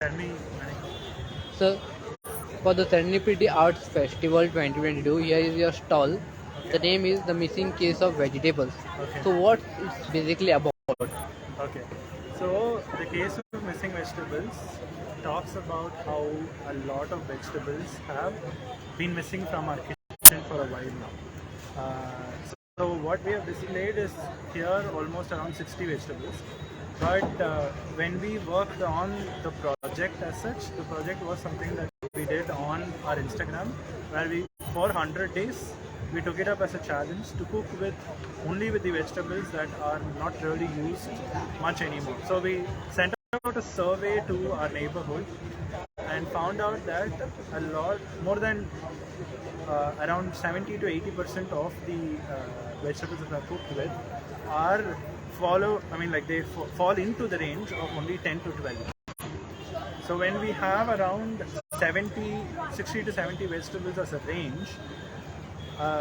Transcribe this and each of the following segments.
Tell me, So, for the Serendipity Arts Festival 2022, here is your stall. The okay, name is The Missing Case of Vegetables. okay, So, what it's basically about? okay. So the case of missing vegetables talks about how a lot of vegetables have been missing from our kitchen for a while now. So what we have displayed is here almost around 60 vegetables. But when we worked on the project as such, the project was something that we did on our Instagram, where we for 100 days we took it up as a challenge to cook with only with the vegetables that are not really used much anymore. So we sent out a survey to our neighborhood and found out that a lot more than around 70 to 80% of the vegetables that are cooked with are they fall into the range of only 10 to 12. So when we have around 60 to 70 vegetables as a range,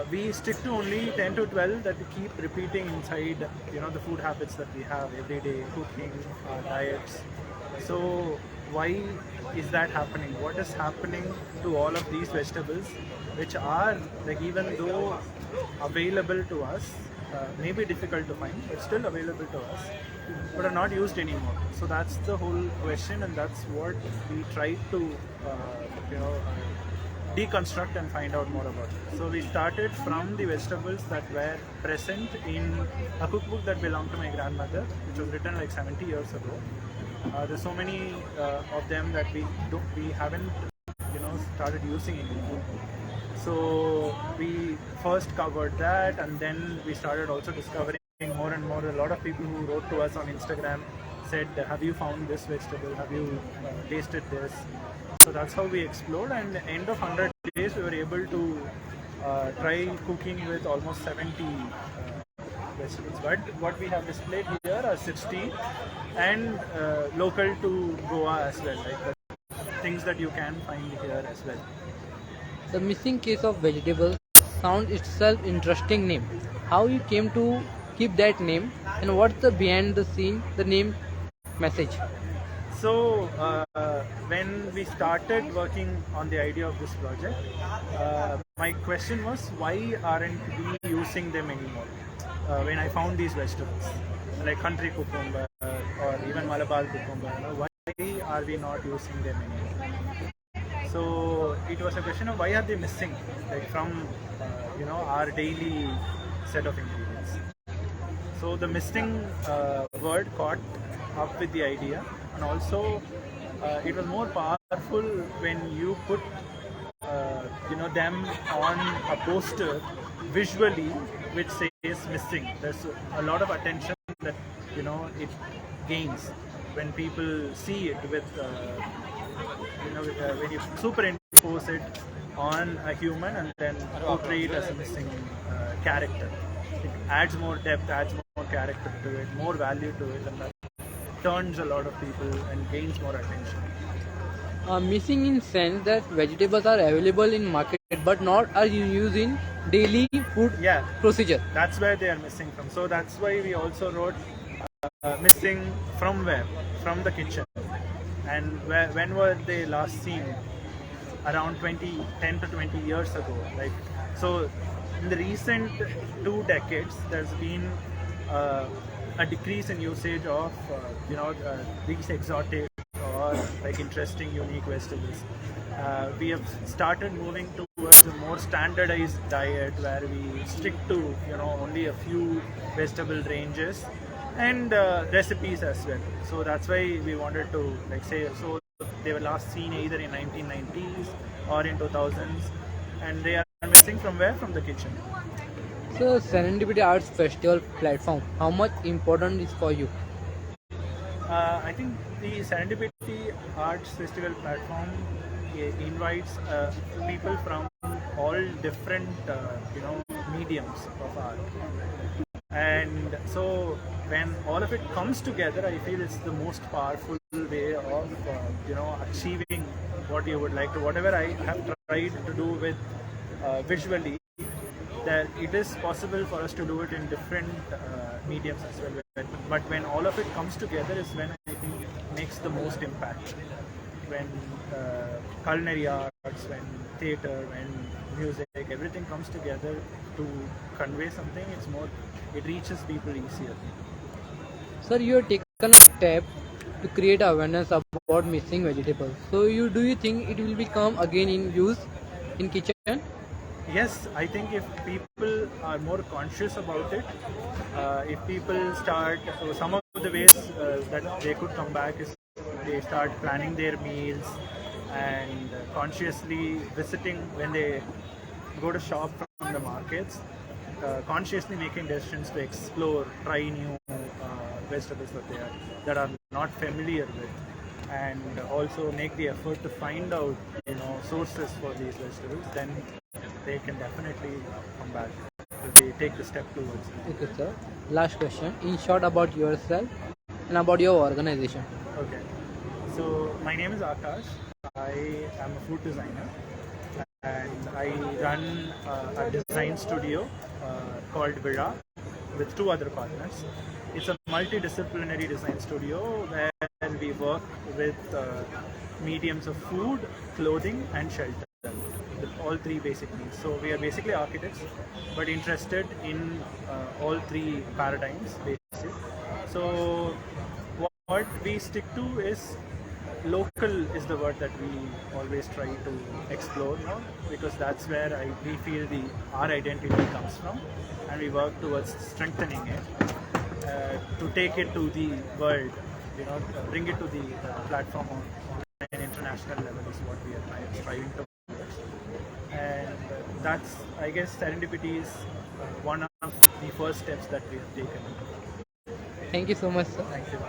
we stick to only 10 to 12 that we keep repeating inside, the food habits that we have everyday cooking, diets. So why is that happening? What is happening to all of these vegetables, which are like even though available to us, maybe difficult to find, but still available to us, but are not used anymore. So that's the whole question, and that's what we try to, deconstruct and find out more about it. So we started from the vegetables that were present in a cookbook that belonged to my grandmother, which was written like 70 years ago. There's so many of them that we haven't started using anymore. So we first covered that, and then we started also discovering more and more. A lot of people who wrote to us on Instagram said, "Have you found this vegetable? Have you tasted this?" So that's how we explored, and at the end of 100 days, we were able to try cooking with almost 70 vegetables. But what we have displayed here are 60, and local to Goa as well, like the things that you can find here as well. The Missing Case of Vegetables sounds itself interesting name. How you came to keep that name, and what's the behind the scene, the name message? So when we started working on the idea of this project, my question was, why aren't we using them anymore? When I found these vegetables, like country cucumber or even Malabar cucumber, why are we not using them anymore? So it was a question of why are they missing, like from our daily set of ingredients. So the missing word caught up with the idea, and also it was more powerful when you put them on a poster visually, which says missing. There's a lot of attention that it gains when people see it with when you superimpose it on a human and then portray it as a missing character. It adds more depth, adds more character to it, more value to it, and that turns a lot of people and gains more attention. Missing in sense that vegetables are available in market but not are used in daily food Yeah, procedure. that's where they are missing from. So that's why we also wrote missing from where? From the kitchen. And when were they last seen? Around 10 to 20 years ago. Like, so in the recent 2 decades, there's been a decrease in usage of these exotic or like interesting, unique vegetables. We have started moving towards a more standardized diet where we stick to only a few vegetable ranges and recipes as well. So that's why we wanted to say, so they were last seen either in 1990s or in 2000s, and they are missing from where? From the kitchen. So Serendipity Arts Festival platform, how much important is for you? I think the Serendipity Arts Festival platform invites people from all different mediums of art, and so when all of it comes together, I feel it's the most powerful way of achieving what you would like to. Whatever I have tried to do with visually, that it is possible for us to do it in different mediums as well. But when all of it comes together is when I think it makes the most impact. when culinary arts, when theatre, when music, everything comes together to convey something. It reaches people easier. Sir, you have taken a step to create awareness about missing vegetables. So, do you think it will become again in use in kitchen? Yes, I think if people are more conscious about it, if people start, some of the ways that they could come back is they start planning their meals and consciously visiting when they go to shop from the markets, consciously making decisions to explore, try new vegetables that are not familiar with, and also make the effort to find out sources for these vegetables. Then they can definitely come back if they take the step towards it. Okay, sir. Last question. In short, about yourself and about your organization. Okay. So my name is Akash. I am a food designer and I run a design studio called Vira with two other partners. It's a multidisciplinary design studio where we work with mediums of food, clothing and shelter. With all three basic needs. So we are basically architects, but interested in all three paradigms. Basic. So what we stick to is local is the word that we always try to explore now, because that's where we feel our identity comes from, and we work towards strengthening it to take it to the world. Bring it to the platform on an international level is what we are striving to. And that's, I guess, Serendipity is one of the first steps that we have taken. Thank you so much, sir. Thank you.